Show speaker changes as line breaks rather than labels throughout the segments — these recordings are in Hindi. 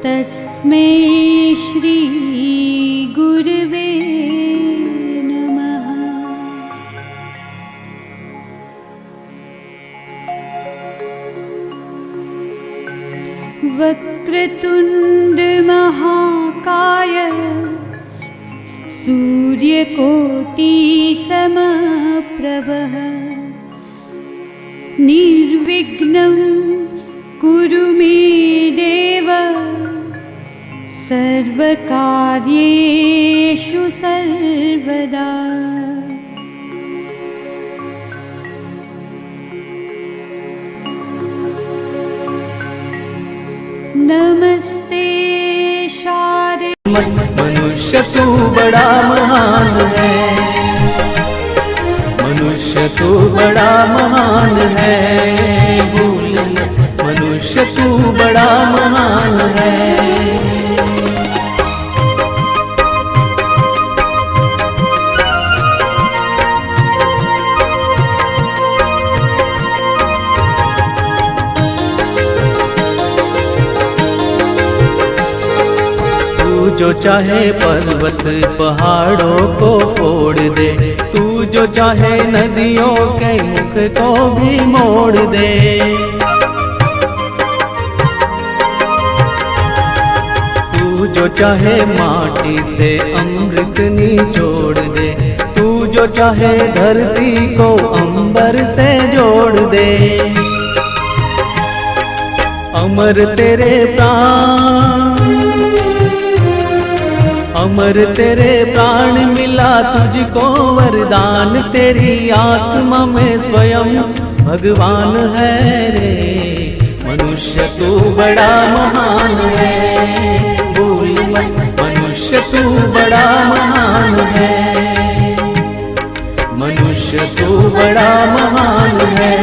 तस्मै श्री गुरवे नमः। वक्रतुंड महाकाय सूर्यकोटि समप्रभः निर्विघ्नं कुरु मे देव सर्वकार्येषु सर्वदा। नमस्ते शारे
मनुष्य तू बड़ा महान है, मनुष्य तू बड़ा महान है, भूल न मनुष्य तू बड़ा महान है। जो चाहे पर्वत पहाड़ों को फोड़ दे, तू जो चाहे नदियों के मुख को भी मोड़ दे। तू जो चाहे माटी से अमृत निचोड़ दे, तू जो चाहे धरती को अंबर से जोड़ दे। अमर तेरे प्राण, अमर तेरे प्राण मिला तुझको वरदान, तेरी आत्मा में स्वयं भगवान है रे। मनुष्य तू बड़ा महान है, भूल मत मनुष्य तू बड़ा महान है, मनुष्य तू बड़ा महान है,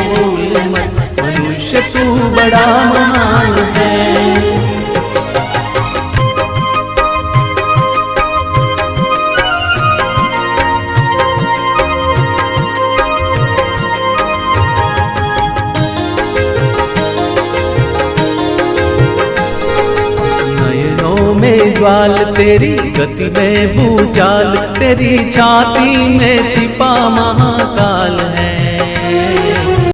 भूल मत मनुष्य तू बड़ा महान है। में ज्वाल तेरी गति में भूचाल, तेरी छाती में छिपा महाकाल।